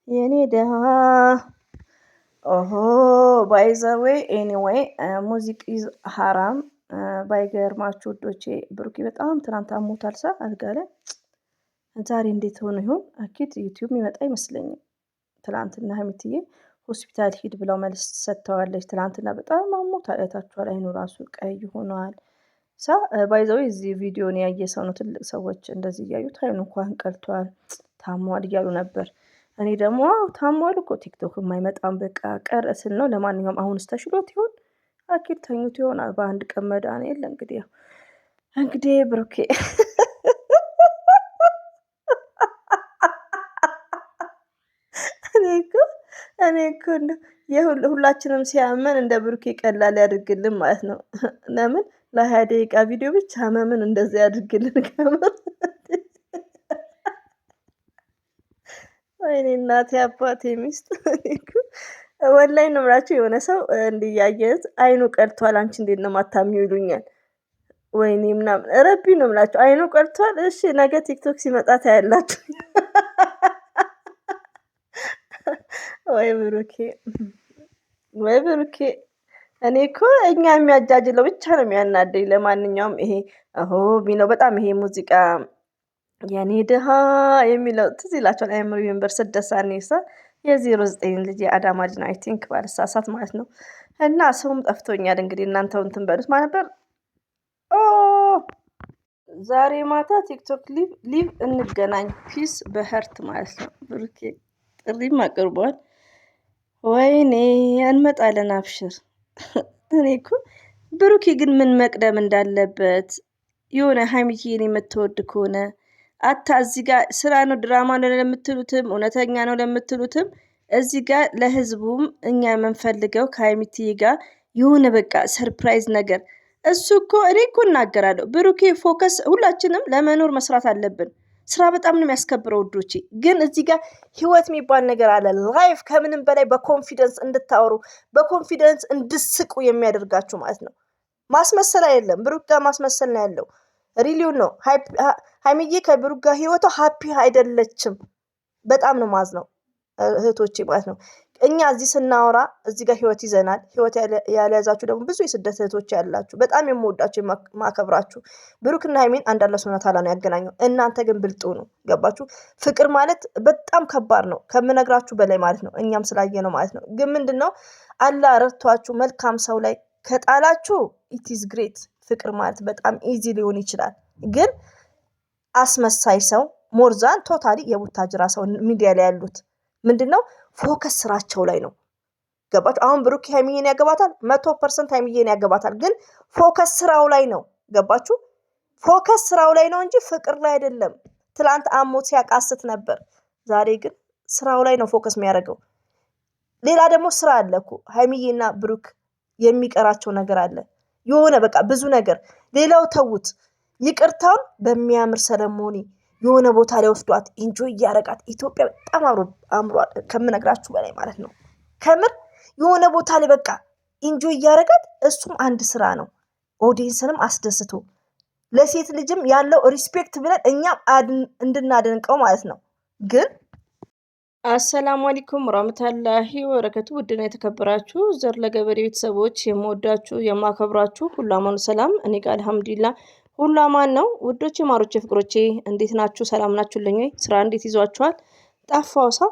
የኔ ደሃ ኦሆ ባይ ዘ ዌይ ኤኒዌይ ሙዚክ ኢዝ ሀራም። ባይገርማችሁ ውዶቼ ብሩኬ በጣም ትናንት አሞታል አልጋ ላይ። ዛሬ እንዴት ሆኖ ይሆን? አኪድ ዩቲዩብ የሚመጣ አይመስለኝም። ትላንትና ሀሚትዬ ሆስፒታል ሂድ ብለው መልስ ሰጥተዋለች። ትላንትና በጣም አሞታል። አይታችኋል፣ አይኑ ራሱ ቀይ ሆኗል። ባይ ዘ ዌይ እዚህ ቪዲዮን ያየ ሰው ነው ትልቅ ሰዎች እንደዚህ እያዩት አይኑ እንኳን ቀልቷል ታሟል እያሉ ነበር። እኔ ደግሞ ታሟል እኮ ቲክቶክ የማይመጣም በቃ ቀረ ስል ነው። ለማንኛውም አሁንስ ተሽሎት ይሆን? አኪድ ተኝቶ ይሆናል። በአንድ ቀን መዳን የለ እንግዲህ እንግዲህ ብሩኬ እኔ እኮ ሁላችንም ሲያመን እንደ ብሩኬ ቀላል ያድርግልን ማለት ነው። ለምን ለ20 ደቂቃ ቪዲዮ ብቻ ህመምን እንደዚህ ያድርግልን። ከምር ወይኔ እናቴ አባቴ ሚስት ወላሂ ነው የምላችሁ። የሆነ ሰው እንዲያየት አይኑ ቀርቷል፣ አንቺ እንዴት ነው ማታሚው ይሉኛል። ወይኔ ምናምን ረቢ ነው የምላችሁ። አይኑ ቀርቷል። እሺ ነገ ቲክቶክ ሲመጣ ታያላችሁ። ወይ ብሩኬ ወይ ብሩኬ። እኔ እኮ እኛ የሚያጃጅለው ብቻ ነው የሚያናደኝ። ለማንኛውም ይሄ ቢለው በጣም ይሄ ሙዚቃ የኔ ድሃ የሚለው ትዝ ይላቸዋል። አይምሮ ዩኒቨርስ ደሳኔሳ የ09 ልጅ የአዳማ ልጅ ነው አይ ቲንክ ባልሳሳት ማለት ነው። እና ሰውም ጠፍቶኛል። እንግዲህ እናንተው እንትን በሉት ማለት ነበር። ዛሬ ማታ ቲክቶክ ሊቭ እንገናኝ ፒስ በህርት ማለት ነው። ብሩኬ ጥሪም አቅርቧል። ወይኔ እንመጣለን አብሽር። እኔ እኮ ብሩኬ ግን ምን መቅደም እንዳለበት የሆነ ሀይሚዬን የምትወድ ከሆነ እዚህ ጋር ስራ ነው ድራማ ነው ለምትሉትም እውነተኛ ነው ለምትሉትም እዚህ ጋር ለህዝቡም እኛ የምንፈልገው ከሀይሚዬ ጋር የሆነ በቃ ሰርፕራይዝ ነገር። እሱ እኮ እኔ እኮ እናገራለሁ ብሩኬ ፎከስ፣ ሁላችንም ለመኖር መስራት አለብን። ስራ በጣም ነው የሚያስከብረው ውዶቼ። ግን እዚህ ጋር ህይወት የሚባል ነገር አለ። ላይፍ ከምንም በላይ በኮንፊደንስ እንድታወሩ በኮንፊደንስ እንድስቁ የሚያደርጋችሁ ማለት ነው። ማስመሰል አይደለም። ብሩክ ጋር ማስመሰል ነው ያለው። ሪሊውን ነው። ሀይሚዬ ከብሩክ ጋር ህይወቷ ሀፒ አይደለችም። በጣም ነው ማዝነው እህቶቼ ማለት ነው። እኛ እዚህ ስናወራ እዚህ ጋር ህይወት ይዘናል። ህይወት ያልያዛችሁ ደግሞ ብዙ የስደት እህቶች ያላችሁ በጣም የምወዳችሁ የማከብራችሁ ብሩክና ሀይሚን አንድ አላህ ሱብሃነሁ ወተዓላ ነው ያገናኘው። እናንተ ግን ብልጡ ነው። ገባችሁ? ፍቅር ማለት በጣም ከባድ ነው ከምነግራችሁ በላይ ማለት ነው። እኛም ስላየ ነው ማለት ነው። ግን ምንድነው አላህ ረድቷችሁ መልካም ሰው ላይ ከጣላችሁ ኢት ኢዝ ግሬት። ፍቅር ማለት በጣም ኢዚ ሊሆን ይችላል። ግን አስመሳይ ሰው ሞርዛን ቶታሊ የቡታጅራ ሰው ሚዲያ ላይ ያሉት ምንድነው ፎከስ ስራቸው ላይ ነው። ገባችሁ? አሁን ብሩክ ሀይሚዬን ያገባታል 100% ሀይሚዬን ያገባታል። ግን ፎከስ ስራው ላይ ነው። ገባችሁ? ፎከስ ስራው ላይ ነው እንጂ ፍቅር ላይ አይደለም። ትላንት አሞት ሲያቃስት ነበር። ዛሬ ግን ስራው ላይ ነው ፎከስ የሚያደርገው። ሌላ ደግሞ ስራ አለ እኮ ሀይሚዬና ብሩክ የሚቀራቸው ነገር አለ። የሆነ በቃ ብዙ ነገር። ሌላው ተውት። ይቅርታውን በሚያምር ሰለሞኒ የሆነ ቦታ ላይ ወስዷት ኢንጆይ እያረጋት ኢትዮጵያ በጣም አምሯል ከምነግራችሁ በላይ ማለት ነው። ከምር የሆነ ቦታ ላይ በቃ ኢንጆይ እያረጋት እሱም አንድ ስራ ነው። ኦዲየንስንም አስደስቶ ለሴት ልጅም ያለው ሪስፔክት ብለን እኛም እንድናደንቀው ማለት ነው። ግን አሰላሙ አለይኩም ወራህመቱላሂ ወበረከቱ። ውድና የተከበራችሁ ዘር ለገበሬ ቤተሰቦች የምወዳችሁ የማከብራችሁ ሁሉ አማኑ ሰላም፣ እኔ ጋር አልሐምዱሊላህ ሁሉ አማን ነው። ውዶቼ ማሮቼ ፍቅሮቼ እንዴት ናችሁ? ሰላም ናችሁልኝ ወይ? ስራ እንዴት ይዟችኋል? ጠፋው ሰው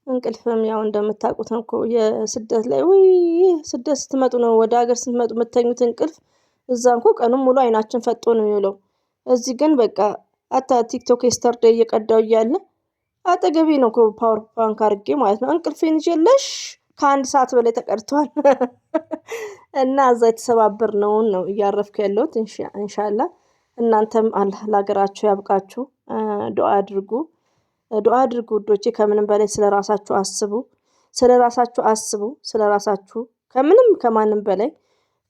እንቅልፍም ያው እንደምታውቁት ነው እኮ የስደት ላይ ስደት ስትመጡ ነው ወደ ሀገር ስትመጡ የምተኙት እንቅልፍ። እዛ እንኳ ቀኑን ሙሉ አይናችን ፈጦ ነው የሚውለው። እዚህ ግን በቃ ቲክቶክ የስተርዴይ እየቀዳው እያለ አጠገቤ ነው እኮ ፓወር ባንክ አድርጌ ማለት ነው። እንቅልፌን ይዤለሽ ከ1 ሰዓት በላይ ተቀርቷል። እና እዛ የተሰባበርነውን ነው እያረፍኩ ያለሁት። ኢንሻአላህ እናንተም አላህ ለሀገራችሁ ያብቃችሁ። ዱአ አድርጉ ውዶቼ። ከምንም በላይ ስለራሳችሁ አስቡ። ከምንም ከማንም በላይ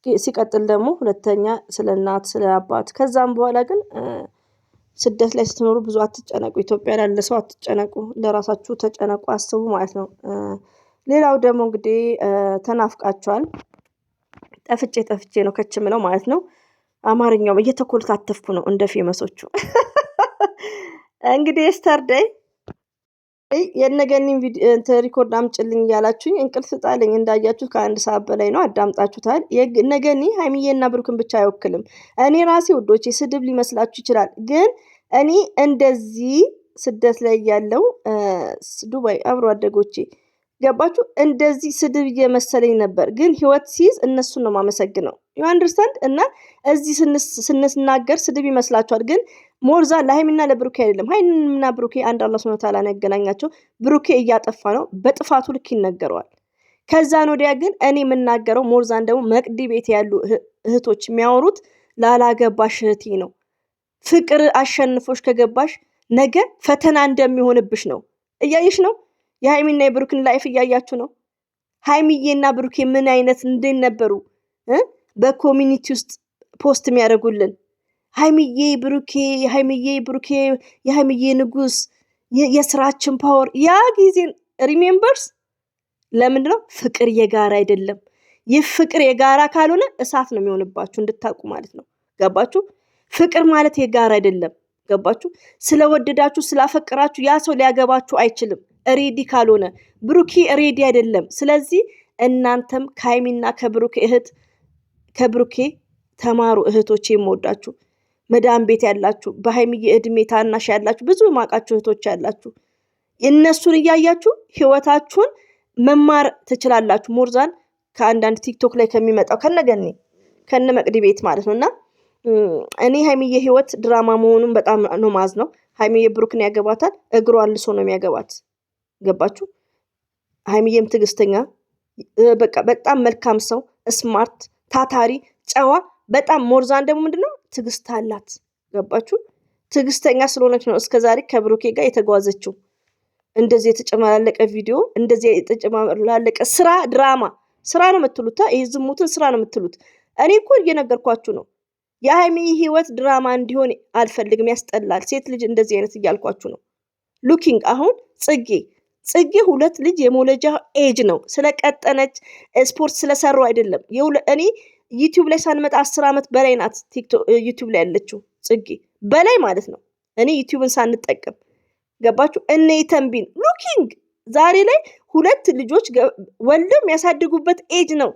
ሲቀጥል ደግሞ ሁለተኛ ስለ እናት ስለ አባት። ከዛም በኋላ ግን ስደት ላይ ስትኖሩ ብዙ አትጨነቁ። ኢትዮጵያ ላለ ሰው አትጨነቁ፣ ለራሳችሁ ተጨነቁ፣ አስቡ ማለት ነው። ሌላው ደግሞ እንግዲህ ተናፍቃችኋል። ጠፍቼ ነው ከችም ነው ማለት ነው። አማርኛውም እየተኮለታተፍኩ ነው እንደ ፌመሶቹ። እንግዲህ የስተርዴይ የነገኒን ሪኮርድ አምጭልኝ እያላችሁኝ እንቅልፍ ጣለኝ እንዳያችሁት ከ1 ሰዓት በላይ ነው አዳምጣችሁታል። ነገኒ ሀይሚዬና ብሩክን ብቻ አይወክልም። እኔ ራሴ ውዶቼ ስድብ ሊመስላችሁ ይችላል፣ ግን እኔ እንደዚህ ስደት ላይ ያለው ዱባይ አብሮ አደጎቼ ገባችሁ? እንደዚህ ስድብ እየመሰለኝ ነበር፣ ግን ህይወት ሲይዝ እነሱን ነው ማመሰግነው። ዩ አንደርስታንድ? እና እዚህ ስንናገር ስድብ ይመስላችኋል፣ ግን ሞርዛ ለሀይሚና ለብሩኬ አይደለም። ሀይሚና ብሩኬ አንድ አላህ ሱብሃነሁ ወተዓላ ነው ያገናኛቸው። ብሩኬ እያጠፋ ነው፣ በጥፋቱ ልክ ይነገረዋል። ከዛን ወዲያ ግን እኔ የምናገረው ሞርዛን ደግሞ መቅዲ ቤት ያሉ እህቶች የሚያወሩት ላላገባሽ እህቴ ነው። ፍቅር አሸንፎሽ ከገባሽ ነገ ፈተና እንደሚሆንብሽ ነው። እያየሽ ነው። የሀይሚና የብሩክን ላይፍ እያያችሁ ነው። ሀይሚዬና ብሩኬ ምን አይነት እንዴት ነበሩ? በኮሚኒቲ ውስጥ ፖስት የሚያደርጉልን ሀይሚዬ ብሩኬ፣ ሀይሚዬ ብሩኬ፣ የሀይሚዬ ንጉስ፣ የስራችን ፓወር። ያ ጊዜ ሪሜምበርስ። ለምንድን ነው? ፍቅር የጋራ አይደለም። ይህ ፍቅር የጋራ ካልሆነ እሳት ነው የሚሆንባችሁ፣ እንድታውቁ ማለት ነው። ገባችሁ? ፍቅር ማለት የጋራ አይደለም። ገባችሁ? ስለወደዳችሁ ስላፈቀራችሁ ያ ሰው ሊያገባችሁ አይችልም፣ ሬዲ ካልሆነ። ብሩኬ ሬዲ አይደለም። ስለዚህ እናንተም ከሀይሚና ከብሩኬ ተማሩ እህቶቼ፣ የምወዳችሁ መዳም ቤት ያላችሁ፣ በሀይሚዬ እድሜ ታናሽ ያላችሁ፣ ብዙ ማቃችሁ እህቶች ያላችሁ፣ እነሱን እያያችሁ ህይወታችሁን መማር ትችላላችሁ። ሞርዛን ከአንዳንድ ቲክቶክ ላይ ከሚመጣው ከነ መቅዲ ቤት ማለት ነው። እና እኔ ሀይሚዬ ህይወት ድራማ መሆኑን በጣም ነው ማዝነው። ሀይሚዬ ብሩክን ያገባታል፣ እግሯን ልሶ ነው የሚያገባት። ገባችሁ? ሀይሚዬም ትዕግስተኛ፣ በቃ በጣም መልካም ሰው፣ ስማርት፣ ታታሪ፣ ጨዋ በጣም። ሞርዛን ደግሞ ምንድነው ትዕግስት አላት። ገባችሁ? ትዕግስተኛ ስለሆነች ነው እስከዛሬ ከብሩኬ ጋር የተጓዘችው። እንደዚህ የተጨመላለቀ ቪዲዮ፣ እንደዚህ የተጨመላለቀ ስራ፣ ድራማ ስራ ነው የምትሉት። ይሄ ዝሙትን ስራ ነው የምትሉት። እኔ እኮ እየነገርኳችሁ ነው። የሀይሚ ህይወት ድራማ እንዲሆን አልፈልግም፣ ያስጠላል። ሴት ልጅ እንደዚህ አይነት እያልኳችሁ ነው። ሉኪንግ አሁን ጽጌ 2 ልጅ የመውለጃ ኤጅ ነው። ስለቀጠነች ስፖርት ስለሰሩ አይደለም። እኔ ዩቲዩብ ላይ ሳንመጣ 10 ዓመት በላይ ናት ዩቲዩብ ላይ ያለችው ጽጌ በላይ ማለት ነው። እኔ ዩቲዩብን ሳንጠቀም ገባችሁ? እነ ተንቢን ሉኪንግ ዛሬ ላይ 2 ልጆች ወልደው የሚያሳድጉበት ኤጅ ነው።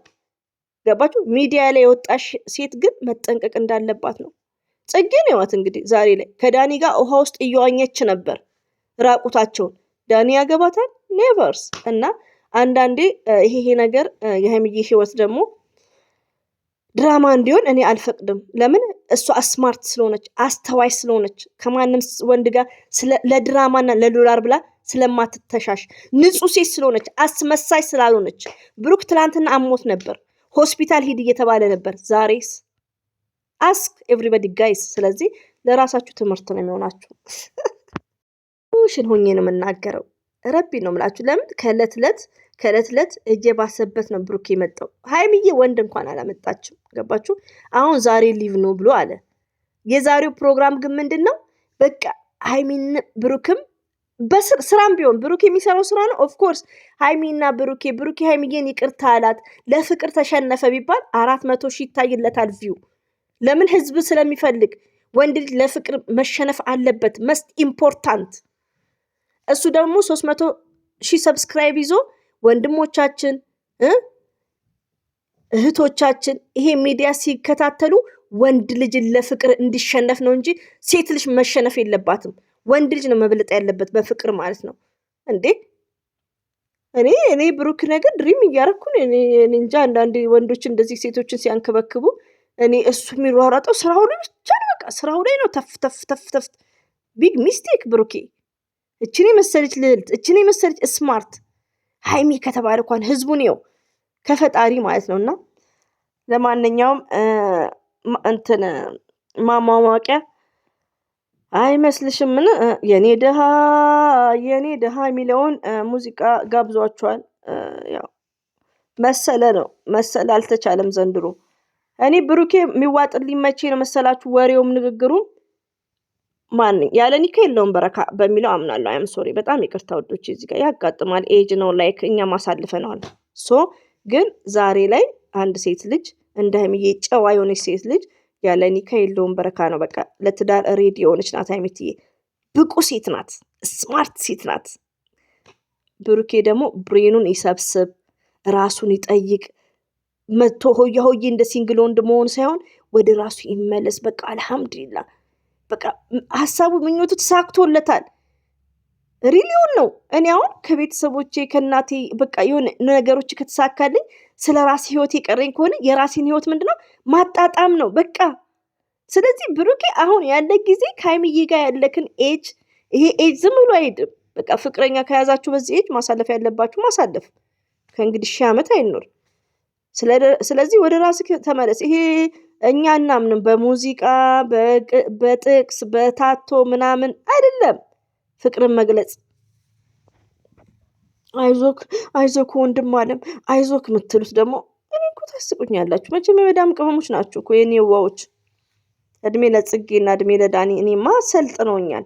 ገባችሁ? ሚዲያ ላይ የወጣሽ ሴት ግን መጠንቀቅ እንዳለባት ነው። ጽጌን ህይወት እንግዲህ ዛሬ ላይ ከዳኒ ጋር ውሃ ውስጥ እየዋኘች ነበር ራቁታቸውን። ዳኒ ያገባታል ኔቨርስ። እና አንዳንዴ ይሄ ነገር የሀይሚዬ ህይወት ደግሞ ድራማ እንዲሆን እኔ አልፈቅድም። ለምን? እሷ ስማርት ስለሆነች፣ አስተዋይ ስለሆነች፣ ከማንም ወንድ ጋር ለድራማና ለዶላር ብላ ስለማትተሻሽ፣ ንጹህ ሴት ስለሆነች፣ አስመሳይ ስላልሆነች። ብሩክ ትላንትና አሞት ነበር፣ ሆስፒታል ሂድ እየተባለ ነበር። ዛሬስ አስክ ኤቭሪባዲ ጋይስ። ስለዚህ ለራሳችሁ ትምህርት ነው የሚሆናችሁ። ሽን ሆኜ ነው የምናገረው። ረቢ ነው የምላችሁ። ለምን ከእለት ዕለት እየባሰበት ነው ብሩክ የመጣው። ሀይሚዬ ወንድ እንኳን አላመጣችም። ገባችሁ? አሁን ዛሬ ሊቭ ነው ብሎ አለ። የዛሬው ፕሮግራም ግን ምንድን ነው? በቃ ሀይሚን ብሩክም በስራም ቢሆን ብሩክ የሚሰራው ስራ ነው። ኦፍኮርስ ሀይሚና ብሩኬ ሀይሚዬን ይቅርታ አላት፣ ለፍቅር ተሸነፈ ቢባል 400 ሺህ ይታይለታል ቪው። ለምን? ህዝብ ስለሚፈልግ። ወንድ ልጅ ለፍቅር መሸነፍ አለበት። መስት ኢምፖርታንት። እሱ ደግሞ 300 ሺህ ሰብስክራይብ ይዞ ወንድሞቻችን እህቶቻችን ይሄ ሚዲያ ሲከታተሉ ወንድ ልጅን ለፍቅር እንዲሸነፍ ነው እንጂ ሴት ልጅ መሸነፍ የለባትም። ወንድ ልጅ ነው መብለጥ ያለበት በፍቅር ማለት ነው እንዴ። እኔ ብሩክ ነገር ድሪም እያረኩ ነው። እኔ እንጃ አንዳንድ ወንዶች እንደዚህ ሴቶችን ሲያንከበክቡ እኔ እሱ የሚሯሯጠው ስራው ላይ ብቻ ነው። በቃ ስራው ላይ ነው። ተፍ ቢግ ሚስቴክ ብሩኬ። እችኔ መሰለች ልዕልት፣ እችኔ መሰለች ስማርት። ሀይሚ ከተባለ እንኳን ህዝቡን ይው ከፈጣሪ ማለት ነውና ለማንኛውም እንትን ማሟሟቂያ አይመስልሽም? ምን የኔ ደሃ የሚለውን ሙዚቃ ጋብዟቸዋል። ያው መሰለ አልተቻለም ዘንድሮ። እኔ ብሩኬ የሚዋጥልኝ መቼ ነው መሰላችሁ? ወሬውም ንግግሩም ያለ ኒካ የለውም በረካ በሚለው አምናለሁ። አይም ሶሪ፣ በጣም ይቅርታ ወዶች፣ እዚህ ጋር ያጋጥማል። ኤጅ ነው ላይክ እኛ ማሳልፈናል። ግን ዛሬ ላይ አንድ ሴት ልጅ እንደ ሀይሚዬ ጨዋ የሆነች ሴት ልጅ ያለ ኒካ የለውም በረካ ነው። በቃ ለትዳር ሬዲ የሆነች ናት ሀይሚትዬ። ብቁ ሴት ናት፣ ስማርት ሴት ናት። ብሩኬ ደግሞ ብሬኑን ይሰብስብ፣ ራሱን ይጠይቅ። መቶ ሆያ ሆዬ እንደ ሲንግል ወንድ መሆን ሳይሆን ወደ ራሱ ይመለስ። በቃ አልሐምዱሊላ፣ በቃ ሀሳቡ ምኞቱ ተሳክቶለታል። ሪሊውን ነው። እኔ አሁን ከቤተሰቦቼ ከእናቴ በቃ የሆነ ነገሮች ከተሳካልኝ ስለ ራሴ ህይወት የቀረኝ ከሆነ የራሴን ህይወት ምንድነው ማጣጣም ነው በቃ። ስለዚህ ብሩኬ አሁን ያለ ጊዜ ከሀይሚዬ ጋር ያለክን ኤጅ፣ ይሄ ኤጅ ዝም ብሎ አይሄድም። በቃ ፍቅረኛ ከያዛችሁ በዚህ ኤጅ ማሳለፍ ያለባችሁ ማሳለፍ። ከእንግዲህ 1000 ዓመት አይኖር። ስለዚህ ወደ ራስህ ተመለስ። ይሄ እኛ እናምንም በሙዚቃ በጥቅስ በታቶ ምናምን አይደለም ፍቅርን መግለጽ። አይዞክ ወንድም አለም አይዞክ የምትሉት ደግሞ እኔ እኮ ታስቁኛላችሁ። መቼም የመዳም ቅመሞች ናቸው እኮ የኔ ዋዎች። እድሜ ለጽጌና እድሜ ለዳኒ። እኔማ ሰልጥነውኛል።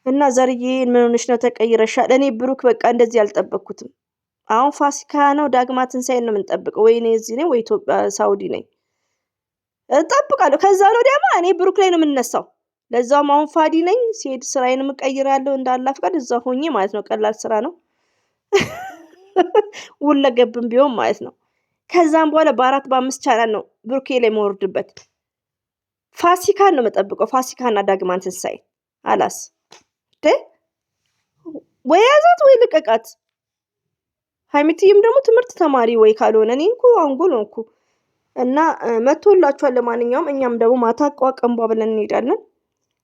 እና ዘርዬ ምን ሆነሽ ነው ተቀይረሻል? እኔ ብሩክ በቃ እንደዚህ አልጠበቅኩትም። አሁን ፋሲካ ነው፣ ዳግማ ትንሣኤን ነው የምንጠብቀው። ወይ እኔ እዚህ ነኝ ወይ ኢትዮጵያ ሳውዲ ነኝ እጠብቃለሁ። ከዛ ነው ደግሞ እኔ ብሩክ ላይ ነው የምነሳው። ለዛውም አሁን ፋዲ ነኝ፣ ሲሄድ ስራዬን እቀይራለሁ እንዳላ ፍቃድ እዛ ሆኜ ማለት ነው። ቀላል ስራ ነው ሁለገብም ቢሆን ማለት ነው። ከዛም በኋላ በ4 በ5 ቻናል ነው ብሩኬ ላይ መወርድበት። ፋሲካን ነው የምጠብቀው። ፋሲካና ዳግማን ትንሣኤ አላስ ወይ ያዛት ወይ ልቀቃት። ሀይሚትዬም ደግሞ ትምህርት ተማሪ ወይ ካልሆነ እኔ እኮ አንጎል ነው እኮ። እና መቶላችኋል። ለማንኛውም እኛም ደግሞ ማታ ቋቀንቧ ብለን እንሄዳለን።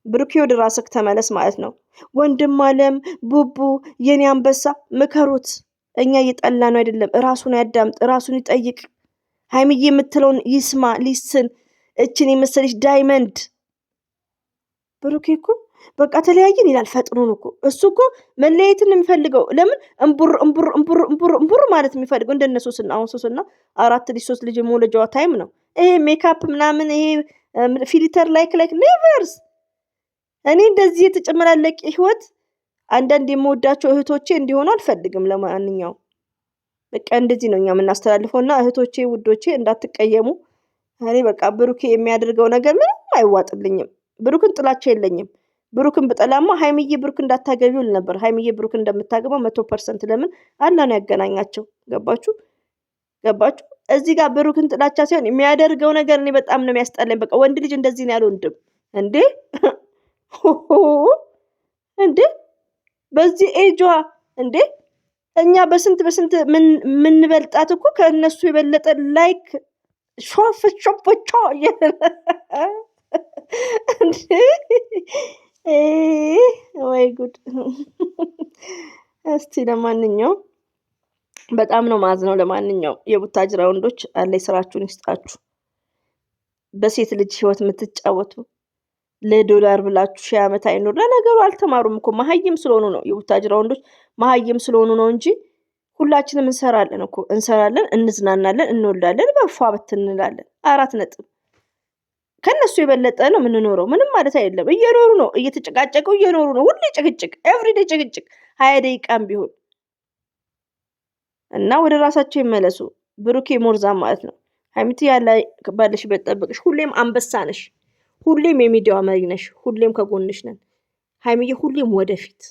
ብሩኬ ወደ ራስክ ተመለስ ማለት ነው። ወንድም አለም ቡቡ የኔ አንበሳ ምከሩት። እኛ እየጠላ ነው አይደለም። ራሱን ያዳምጥ፣ ራሱን ይጠይቅ። ሀይሚዬ የምትለውን ይስማ ሊስን። እችን የመሰለች ዳይመንድ ብሩኬ እኮ በቃ ተለያየን ይላል ፈጥኖን እኮ። እሱ እኮ መለያየትን ነው የሚፈልገው። ለምን እምቡር ማለት የሚፈልገው እንደነ ሶስና። አሁን ሶስና 4 ልጅ 3 ልጅ የመውለጃዋ ታይም ነው ይሄ። ሜካፕ ምናምን ይሄ ፊልተር ላይክ ኔቨርስ። እኔ እንደዚህ የተጨመላለቀ ህይወት አንዳንድ የምወዳቸው እህቶቼ እንዲሆኑ አልፈልግም። ለማንኛውም በቃ እንደዚህ ነው እኛ የምናስተላልፈውና እህቶቼ ውዶቼ እንዳትቀየሙ። እኔ በቃ ብሩኬ የሚያደርገው ነገር ምንም አይዋጥልኝም። ብሩክን ጥላቻ የለኝም። ብሩክን በጠላማ ሀይሚዬ ብሩክ እንዳታገቢው ነበር። ሀይሚዬ ብሩክ እንደምታገባው 100% ለምን አላ ነው ያገናኛቸው። ገባችሁ? እዚህ ጋር ብሩክን ጥላቻ ሳይሆን የሚያደርገው ነገር እኔ በጣም ነው የሚያስጠላኝ። በቃ ወንድ ልጅ እንደዚህ ነው ያለው ወንድም እንዴ በዚህ ኤጇ እንዴ እኛ በስንት ምን በልጣት እኮ ከእነሱ የበለጠ ላይክ ሾፍቾ ወይ ጉድ። እስቲ ለማንኛውም በጣም ነው ማዝነው። ለማንኛውም የቡታጅራ ወንዶች አለ ስራችሁን ይስጣችሁ። በሴት ልጅ ህይወት የምትጫወቱ ለዶላር ብላችሁ 1000 ዓመት አይኖር። ለነገሩ አልተማሩም እኮ መሀይም ስለሆኑ ነው። የቡታጅራ ወንዶች መሀይም ስለሆኑ ነው እንጂ ሁላችንም እንሰራለን እኮ እንሰራለን፣ እንዝናናለን፣ እንወልዳለን፣ በፏ በትንላለን። 4 ነጥብ። ከነሱ የበለጠ ነው የምንኖረው። ምንም ማለት አይደለም። እየኖሩ ነው፣ እየተጨቃጨቁ እየኖሩ ነው። ሁሌ ጭቅጭቅ፣ ኤቭሪዴ ጭቅጭቅ 20 ደቂቃም ቢሆን እና ወደ ራሳቸው ይመለሱ። ብሩኬ ሞርዛም ማለት ነው። ሀይሚት ያለ ባለሽበት ጠብቅሽ። ሁሌም አንበሳ ነሽ። ሁሌም የሚዲያዋ መሪ ነሽ። ሁሌም ከጎንሽ ነን ሀይሚዬ፣ ሁሌም ወደፊት